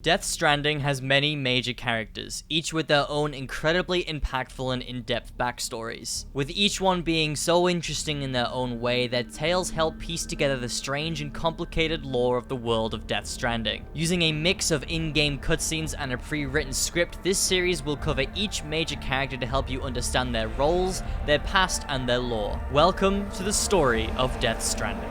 Death Stranding has many major characters, each with their own incredibly impactful and in-depth backstories, with each one being so interesting in their own way that tales help piece together the strange and complicated lore of the world of Death Stranding. Using a mix of in-game cutscenes and a pre-written script, this series will cover each major character to help you understand their roles, their past, and their lore. Welcome to the story of Death Stranding.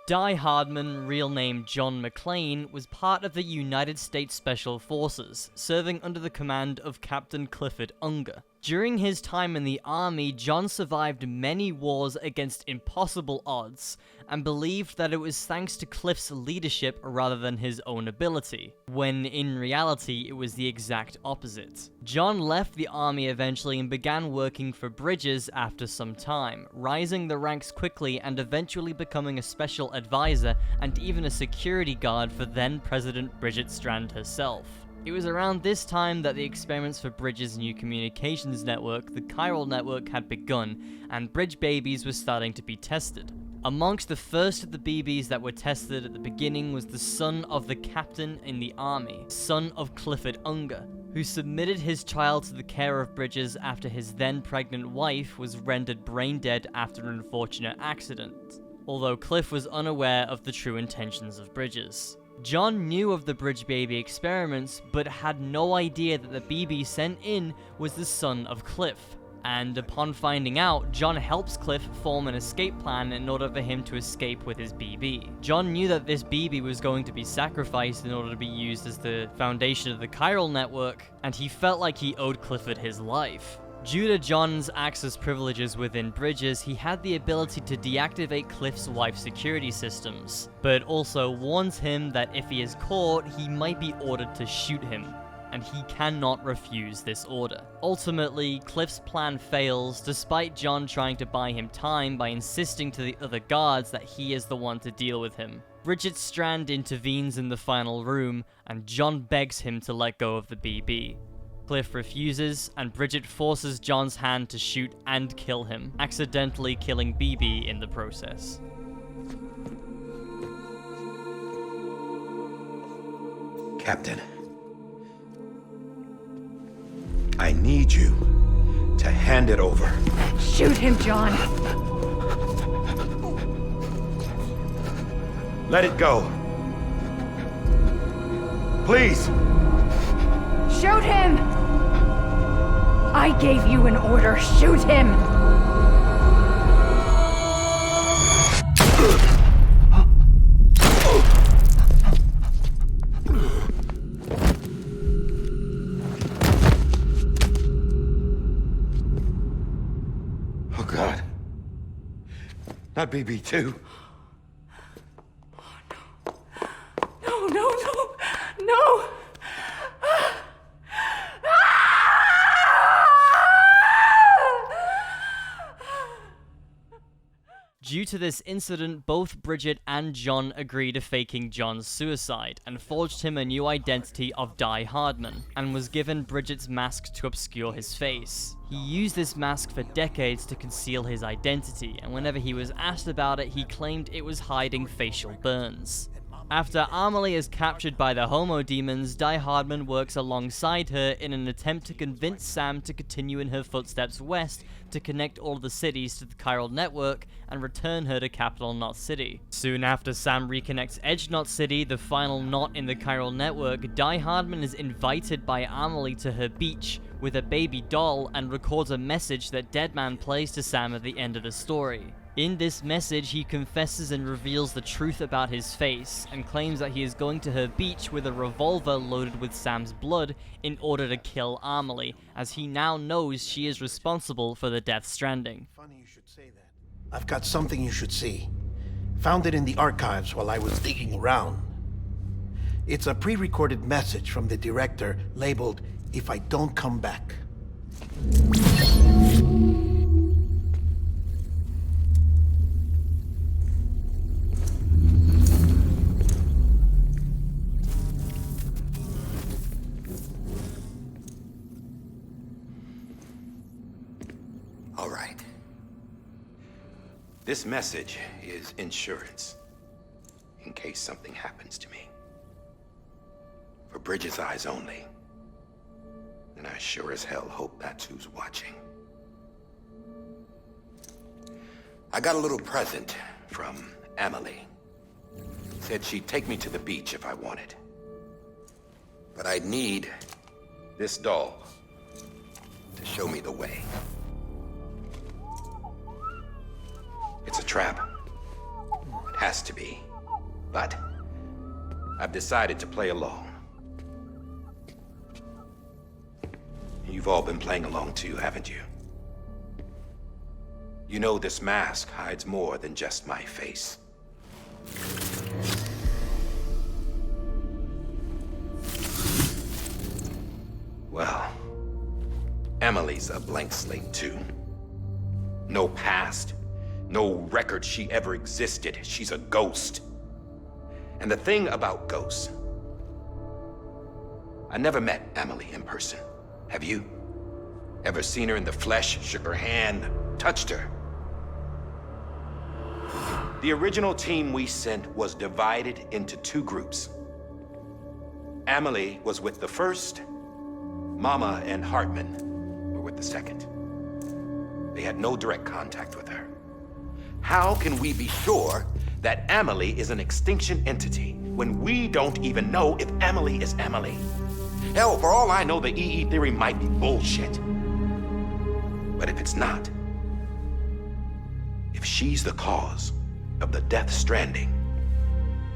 Die-Hardman, real name John McClane, was part of the United States Special Forces, serving under the command of Captain Clifford Unger. During his time in the army, John survived many wars against impossible odds, and believed that it was thanks to Cliff's leadership rather than his own ability, when in reality it was the exact opposite. John left the army eventually and began working for Bridges after some time, rising the ranks quickly and eventually becoming a special advisor and even a security guard for then President Bridget Strand herself. It was around this time that the experiments for Bridges' new communications network, the Chiral Network, had begun, and Bridge babies were starting to be tested. Amongst the first of the BBs that were tested at the beginning was the son of the captain in the army, son of Clifford Unger, who submitted his child to the care of Bridges after his then pregnant wife was rendered brain dead after an unfortunate accident, although Cliff was unaware of the true intentions of Bridges. John knew of the Bridge Baby experiments, but had no idea that the BB sent in was the son of Cliff. And upon finding out, John helps Cliff form an escape plan in order for him to escape with his BB. John knew that this BB was going to be sacrificed in order to be used as the foundation of the Chiral Network, and he felt like he owed Clifford his life. Due to John's access privileges within Bridges, he had the ability to deactivate Cliff's wife's security systems, but also warns him that if he is caught, he might be ordered to shoot him, and he cannot refuse this order. Ultimately, Cliff's plan fails, despite John trying to buy him time by insisting to the other guards that he is the one to deal with him. Bridget Strand intervenes in the final room, and John begs him to let go of the BB. Cliff refuses, and Bridget forces John's hand to shoot and kill him, accidentally killing BB in the process. Captain, I need you to hand it over. Shoot him, John! Let it go. Please! Shoot him! I gave you an order. Shoot him! Oh, God. Not BB2. No! Due to this incident, both Bridget and John agreed to faking John's suicide, and forged him a new identity of Die-Hardman, and was given Bridget's mask to obscure his face. He used this mask for decades to conceal his identity, and whenever he was asked about it, he claimed it was hiding facial burns. After Amelie is captured by the Homo demons, Die-Hardman works alongside her in an attempt to convince Sam to continue in her footsteps west to connect all the cities to the Chiral Network and return her to Capital Knot City. Soon after Sam reconnects Edge Knot City, the final knot in the Chiral Network, Die-Hardman is invited by Amelie to her beach with a baby doll and records a message that Deadman plays to Sam at the end of the story. In this message, he confesses and reveals the truth about his face, and claims that he is going to her beach with a revolver loaded with Sam's blood in order to kill Amelie, as he now knows she is responsible for the Death Stranding. Funny you should say that. I've got something you should see. Found it in the archives while I was digging around. It's a pre-recorded message from the director labeled, "If I Don't Come Back." All right. This message is insurance, in case something happens to me. For Bridges' eyes only. And I sure as hell hope that's who's watching. I got a little present from Emily. Said she'd take me to the beach if I wanted. But I'd need this doll to show me the way. It's a trap. It has to be. But I've decided to play along. You've all been playing along too, haven't you? You know this mask hides more than just my face. Well, Emily's a blank slate too. No past, no record she ever existed. She's a ghost. And the thing about ghosts, I never met Emily in person. Have you? Ever seen her in the flesh, shook her hand, touched her? The original team we sent was divided into two groups. Emily was with the first. Mama and Hartman were with the second. They had no direct contact with her. How can we be sure that Emily is an extinction entity when we don't even know if Emily is Emily? Hell, for all I know, the EE theory might be bullshit. But if it's not, if she's the cause of the death stranding,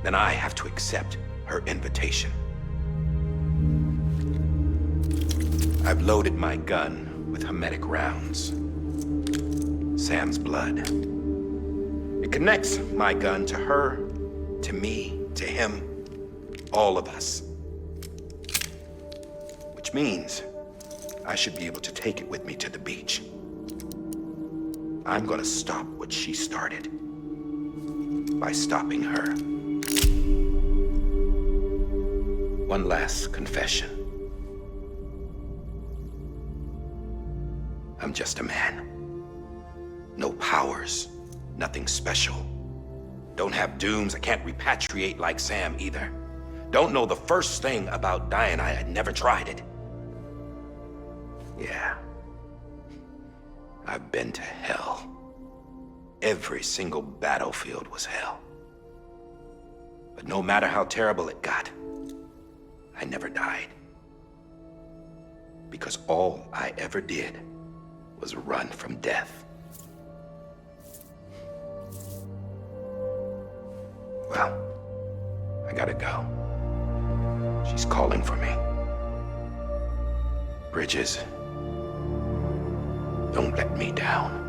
then I have to accept her invitation. I've loaded my gun with hermetic rounds. Sam's blood. It connects my gun to her, to me, to him, all of us. Which means I should be able to take it with me to the beach. I'm gonna stop what she started by stopping her. One last confession. I'm just a man. No powers, nothing special. Don't have dooms, I can't repatriate like Sam either. Don't know the first thing about dying, I had never tried it. Yeah. I've been to hell. Every single battlefield was hell. But no matter how terrible it got, I never died. Because all I ever did was run from death. Well, I gotta go. She's calling for me. Bridges, don't let me down.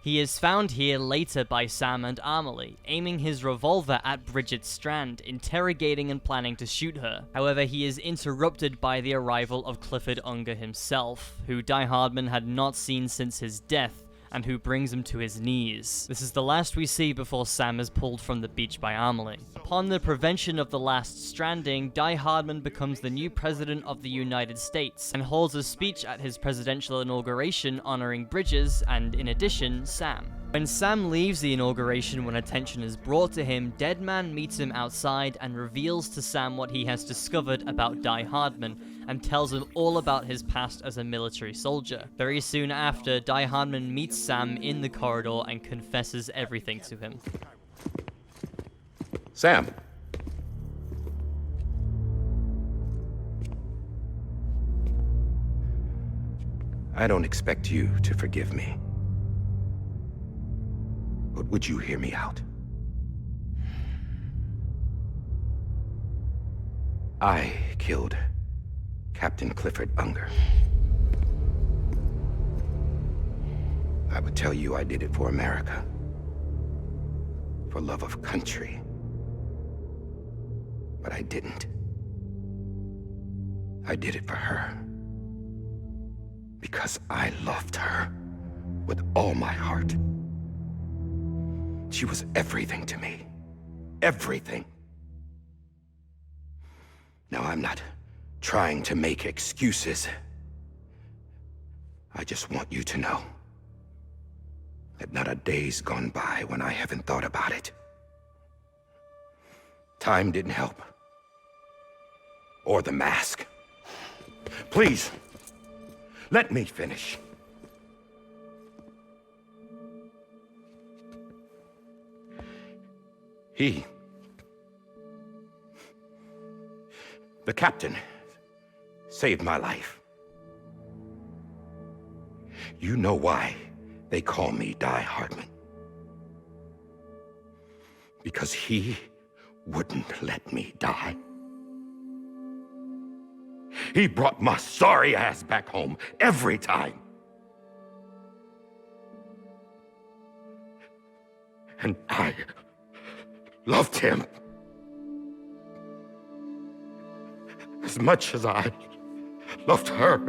He is found here later by Sam and Amelie, aiming his revolver at Bridget Strand, interrogating and planning to shoot her. However, he is interrupted by the arrival of Clifford Unger himself, who Die-Hardman had not seen since his death, and who brings him to his knees. This is the last we see before Sam is pulled from the beach by Amelie. Upon the prevention of the last stranding, Die-Hardman becomes the new president of the United States, and holds a speech at his presidential inauguration honoring Bridges, and in addition, Sam. When Sam leaves the inauguration when attention is brought to him, Deadman meets him outside and reveals to Sam what he has discovered about Die-Hardman, and tells him all about his past as a military soldier. Very soon after, Die-Hardman meets Sam in the corridor and confesses everything to him. Sam. I don't expect you to forgive me. But would you hear me out? I killed Captain Clifford Unger. I would tell you I did it for America. For love of country. But I didn't. I did it for her. Because I loved her with all my heart. She was everything to me. Everything. Now, I'm not trying to make excuses. I just want you to know that not a day's gone by when I haven't thought about it. Time didn't help. Or the mask. Please, let me finish. The captain, saved my life. You know why they call me Die-Hardman. Because he wouldn't let me die. He brought my sorry ass back home every time. And I loved him as much as I loved her.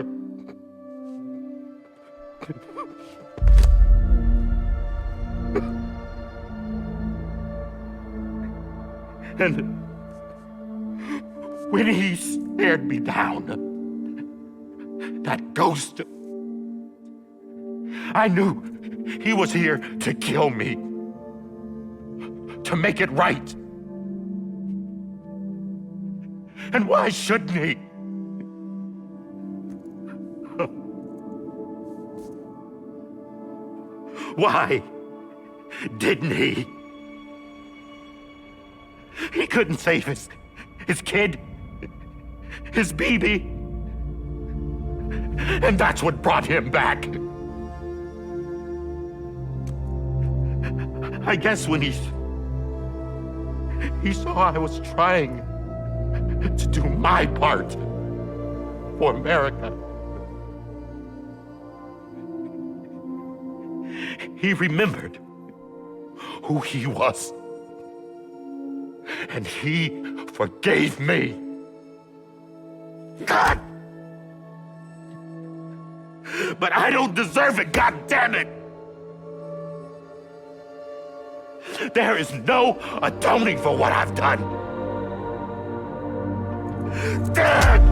And when he stared me down, that ghost, I knew he was here to kill me, to make it right. And why shouldn't he? Why didn't he? He couldn't save his kid, his baby. And that's what brought him back. I guess when he saw I was trying to do my part for America, he remembered who he was. And he forgave me. God! But I don't deserve it, God damn it! There is no atoning for what I've done. God!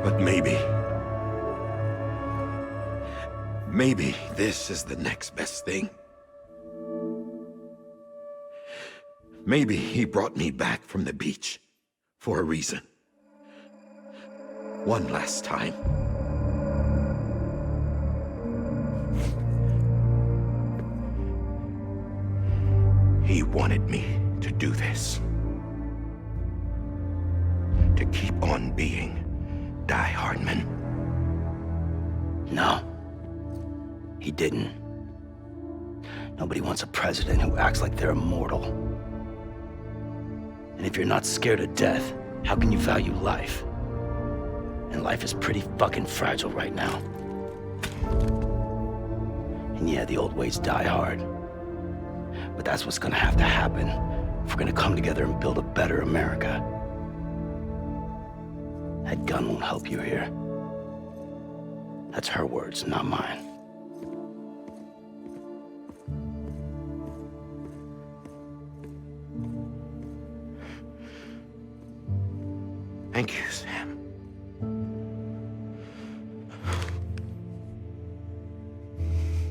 But maybe this is the next best thing. Maybe he brought me back from the beach for a reason. One last time. He wanted me to do this. To keep on being Die-Hardman. No. He didn't. Nobody wants a president who acts like they're immortal. And if you're not scared of death, how can you value life? And life is pretty fucking fragile right now. And yeah, the old ways die hard. But that's what's gonna have to happen if we're gonna come together and build a better America. That gun won't help you here. That's her words, not mine. Thank you, Sam.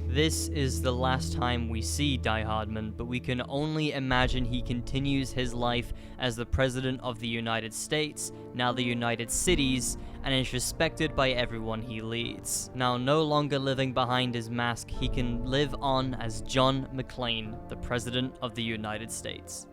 This is the last time we see Die-Hardman, but we can only imagine he continues his life as the President of the United States, now the United Cities, and is respected by everyone he leads. Now, no longer living behind his mask, he can live on as John McClane, the President of the United States.